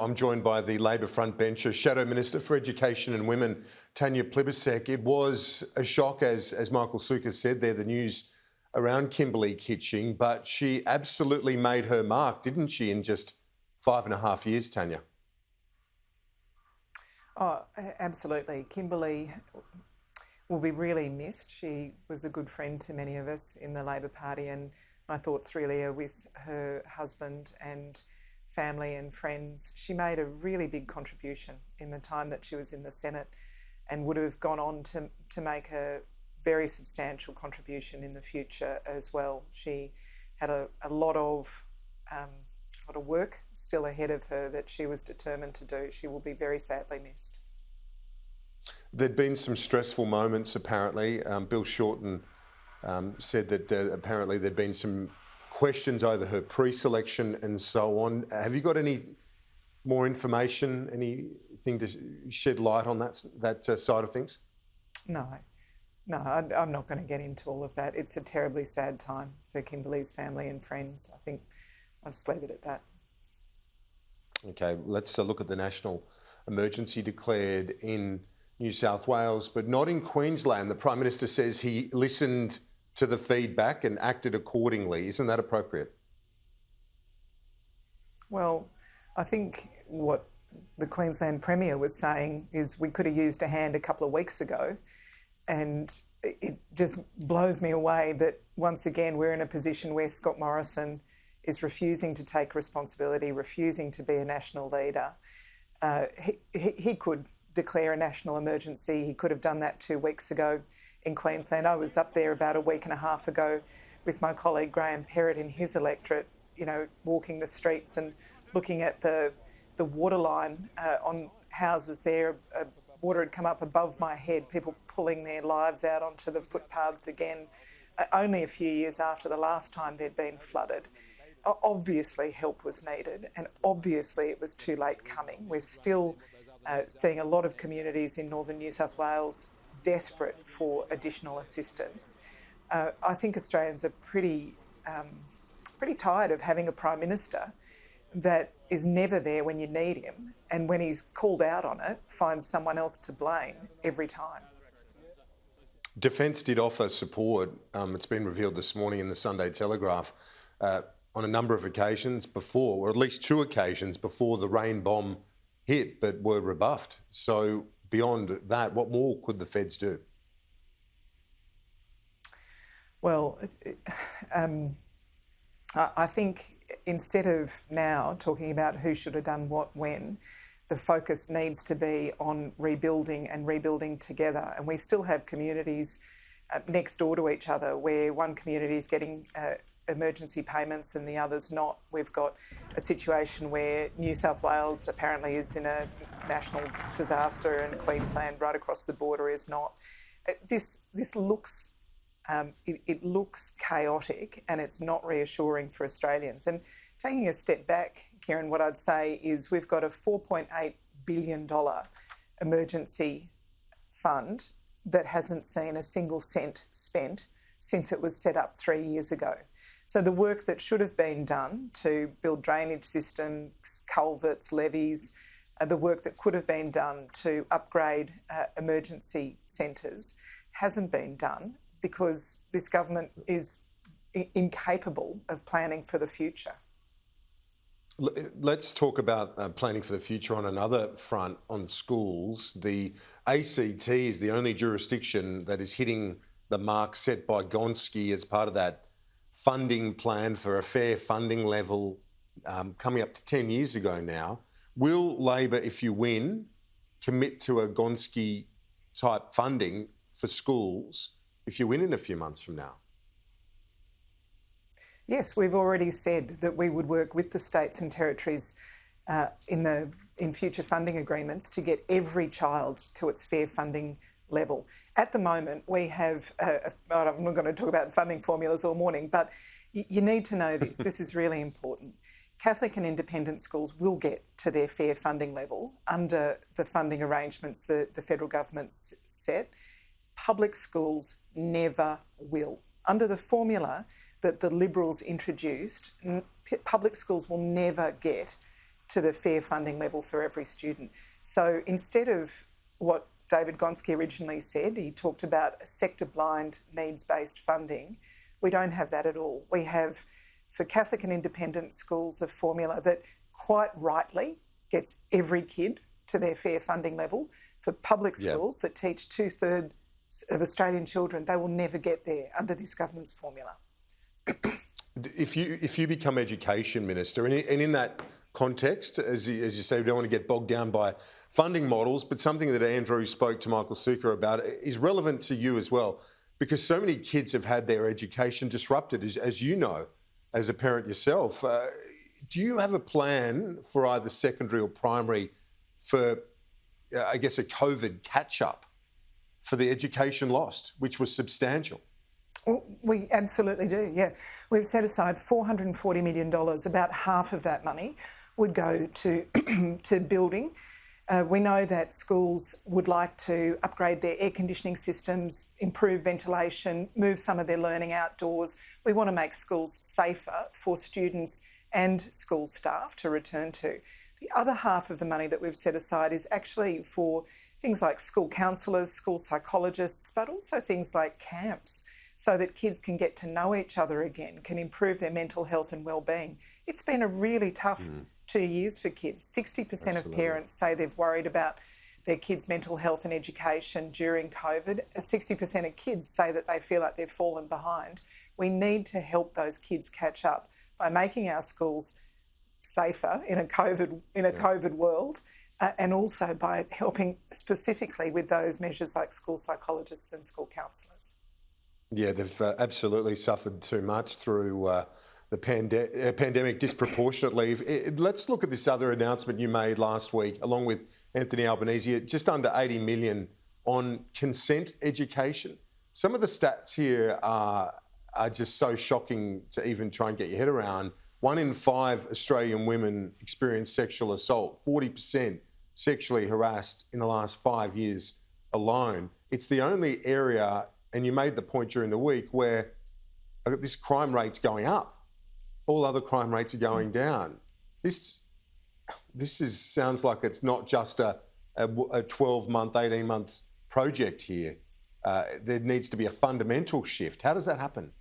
I'm joined by the Labor frontbencher, Shadow Minister for Education and Women, Tanya Plibersek. It was a shock, as Michael Sukkar said there, the news around Kimberley Kitching, but she absolutely made her mark, didn't she, in just 5.5 years, Tanya? Oh, absolutely. Kimberley will be really missed. She was a good friend to many of us in the Labor Party, and my thoughts really are with her husband and family and friends. She made a really big contribution in the time that she was in the Senate and would have gone on to make a very substantial contribution in the future as well. She had a lot of work still ahead of her that she was determined to do. She will be very sadly missed. There'd been some stressful moments, apparently. Bill Shorten said that apparently there'd been some questions over her pre-selection and so on. Have you got any more information, anything to shed light on that side of things? No, I'm not going to get into all of that. It's a terribly sad time for Kimberley's family and friends. I think I'll just leave it at that. Okay, let's look at the national emergency declared in New South Wales, but not in Queensland. The Prime Minister says he listened to the feedback and acted accordingly. Isn't that appropriate? Well, I think what the Queensland Premier was saying is we could have used a hand a couple of weeks ago, and it just blows me away that once again we're in a position where Scott Morrison is refusing to take responsibility, refusing to be a national leader. He could declare a national emergency. He could have done that 2 weeks ago in Queensland. I was up there about a week and a half ago with my colleague Graham Perrott in his electorate, walking the streets and looking at the waterline on houses there. Water had come up above my head, people pulling their lives out onto the footpaths again, only a few years after the last time they'd been flooded. Obviously help was needed, and obviously it was too late coming. We're still seeing a lot of communities in northern New South Wales desperate for additional assistance. I think Australians are pretty tired of having a Prime Minister that is never there when you need him, and when he's called out on it, finds someone else to blame every time. Defence did offer support. It's been revealed this morning in the Sunday Telegraph on a number of occasions before, or at least 2 occasions before the rain bomb hit, but were rebuffed. So beyond that, what more could the feds do? Well, I think instead of now talking about who should have done what when, the focus needs to be on rebuilding and rebuilding together. And we still have communities next door to each other where one community is getting emergency payments and the other's not. We've got a situation where New South Wales apparently is in a national disaster and Queensland right across the border is not. This looks it looks chaotic, and it's not reassuring for Australians. And taking a step back, Kieran, what I'd say is we've got a $4.8 billion emergency fund that hasn't seen a single cent spent since it was set up 3 years ago. So the work that should have been done to build drainage systems, culverts, levees, the work that could have been done to upgrade emergency centres hasn't been done because this government is incapable of planning for the future. Let's talk about planning for the future on another front, on schools. The ACT is the only jurisdiction that is hitting the mark set by Gonski as part of that funding plan for a fair funding level coming up to 10 years ago now. Will Labor, if you win, commit to a Gonski-type funding for schools if you win in a few months from now? Yes, we've already said that we would work with the states and territories in future funding agreements to get every child to its fair funding level. At the moment, we have, I'm not going to talk about funding formulas all morning, but you need to know this. This is really important. Catholic and independent schools will get to their fair funding level under the funding arrangements that the federal government's set. Public schools never will. Under the formula that the Liberals introduced, public schools will never get to the fair funding level for every student. So instead of what David Gonski originally said, he talked about sector-blind, needs-based funding. We don't have that at all. We have, for Catholic and independent schools, a formula that quite rightly gets every kid to their fair funding level. For public schools that teach 2/3 of Australian children, they will never get there under this government's formula. If you become Education Minister, and in that context, as you say, we don't want to get bogged down by funding models, but something that Andrew spoke to Michael Sukkar about is relevant to you as well, because so many kids have had their education disrupted, as you know, as a parent yourself. Do you have a plan for either secondary or primary for, I guess, a COVID catch-up for the education lost, which was substantial? Well, we absolutely do, yeah. We've set aside $440 million. About half of that money would go to to building. We know that schools would like to upgrade their air conditioning systems, improve ventilation, move some of their learning outdoors. We want to make schools safer for students and school staff to return to. The other half of the money that we've set aside is actually for things like school counsellors, school psychologists, but also things like camps, so that kids can get to know each other again, can improve their mental health and well-being. It's been a really tough 2 years for kids. 60% of parents say they've worried about their kids' mental health and education during COVID. 60% of kids say that they feel like they've fallen behind. We need to help those kids catch up by making our schools safer in a COVID world, and also by helping specifically with those measures like school psychologists and school counsellors. Yeah, they've absolutely suffered too much through the pandemic disproportionately. Let's look at this other announcement you made last week, along with Anthony Albanese, just under $80 million on consent education. Some of the stats here are just so shocking to even try and get your head around. 1 in 5 Australian women experience sexual assault, 40% sexually harassed in the last 5 years alone. It's the only area, and you made the point during the week, where this crime rate's going up. All other crime rates are going down. This sounds like it's not just a 12-month, 18-month project here. There needs to be a fundamental shift. How does that happen?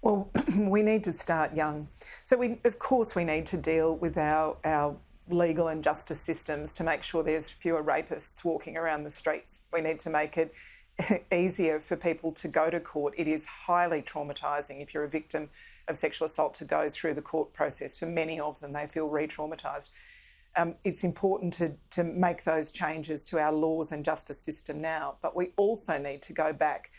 Well, we need to start young. So of course we need to deal with our legal and justice systems to make sure there's fewer rapists walking around the streets. We need to make it easier for people to go to court. It is highly traumatising if you're a victim of sexual assault to go through the court process. For many of them, they feel re-traumatised. It's important to make those changes to our laws and justice system now, but we also need to go back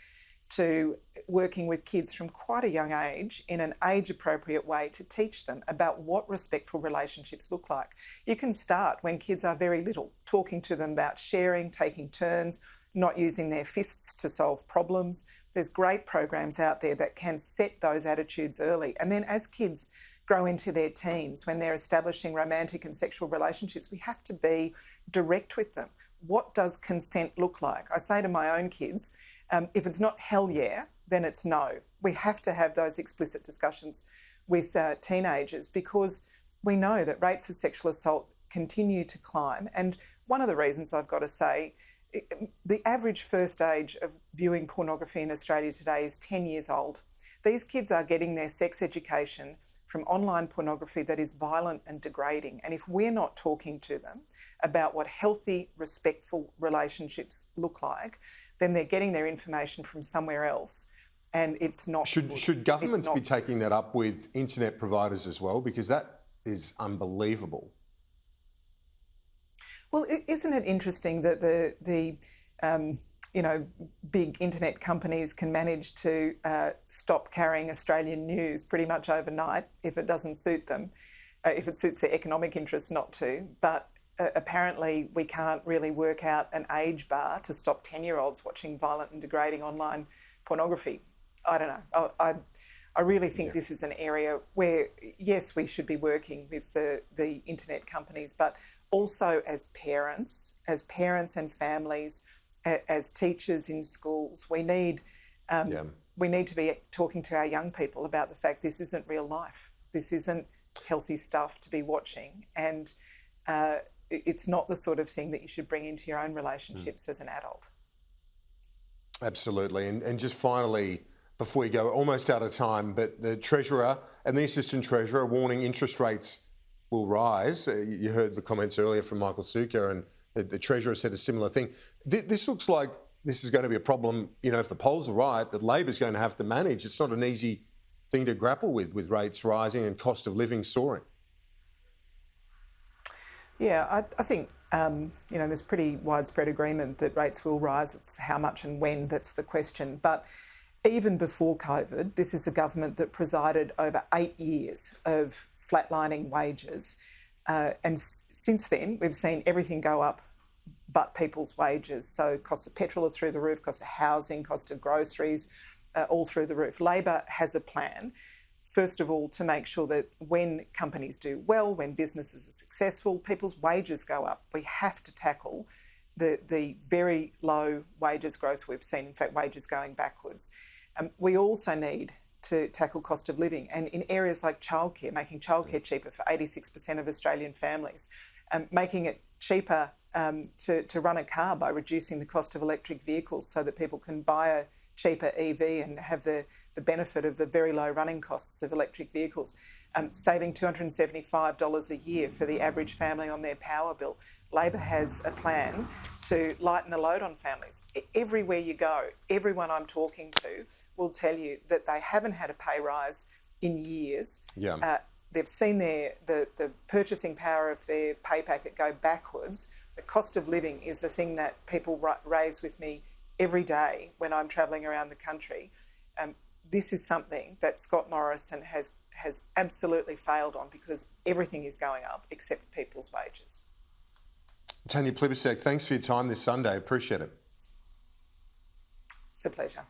to working with kids from quite a young age in an age-appropriate way to teach them about what respectful relationships look like. You can start when kids are very little, talking to them about sharing, taking turns, not using their fists to solve problems. There's great programs out there that can set those attitudes early. And then as kids grow into their teens, when they're establishing romantic and sexual relationships, we have to be direct with them. What does consent look like? I say to my own kids, if it's not hell yeah, then it's no. We have to have those explicit discussions with teenagers, because we know that rates of sexual assault continue to climb. And one of the reasons, I've got to say, the average first age of viewing pornography in Australia today is 10 years old. These kids are getting their sex education from online pornography that is violent and degrading. And if we're not talking to them about what healthy, respectful relationships look like, then they're getting their information from somewhere else, and it's not. Should governments be taking that up with internet providers as well? Because that is unbelievable. Well, isn't it interesting that the big internet companies can manage to stop carrying Australian news pretty much overnight if it doesn't suit them, if it suits their economic interests not to, but apparently we can't really work out an age bar to stop 10-year-olds watching violent and degrading online pornography. I don't know. I really think this is an area where, yes, we should be working with the internet companies, but also as parents and families, as teachers in schools, we need to be talking to our young people about the fact this isn't real life. This isn't healthy stuff to be watching, and it's not the sort of thing that you should bring into your own relationships as an adult. Absolutely. And just finally, before we go, almost out of time, but the Treasurer and the Assistant Treasurer warning interest rates will rise. You heard the comments earlier from Michael Sukkar, and the Treasurer said a similar thing. This looks like this is going to be a problem, if the polls are right, that Labor's going to have to manage. It's not an easy thing to grapple with rates rising and cost of living soaring. Yeah, I think, there's pretty widespread agreement that rates will rise. It's how much and when that's the question. But even before COVID, this is a government that presided over 8 years of flatlining wages. And since then, we've seen everything go up but people's wages. So cost of petrol are through the roof, cost of housing, cost of groceries, all through the roof. Labor has a plan, first of all, to make sure that when companies do well, when businesses are successful, people's wages go up. We have to tackle the very low wages growth we've seen, in fact, wages going backwards. We also need to tackle cost of living, and in areas like childcare, making childcare cheaper for 86% of Australian families, making it cheaper to run a car by reducing the cost of electric vehicles so that people can buy a cheaper EV and have the benefit of the very low running costs of electric vehicles, saving $275 a year for the average family on their power bill. Labor has a plan to lighten the load on families. Everywhere you go, everyone I'm talking to will tell you that they haven't had a pay rise in years. Yeah. They've seen the purchasing power of their pay packet go backwards. The cost of living is the thing that people raise with me every day when I'm travelling around the country. This is something that Scott Morrison has absolutely failed on, because everything is going up except people's wages. Tanya Plibersek, thanks for your time this Sunday. Appreciate it. It's a pleasure.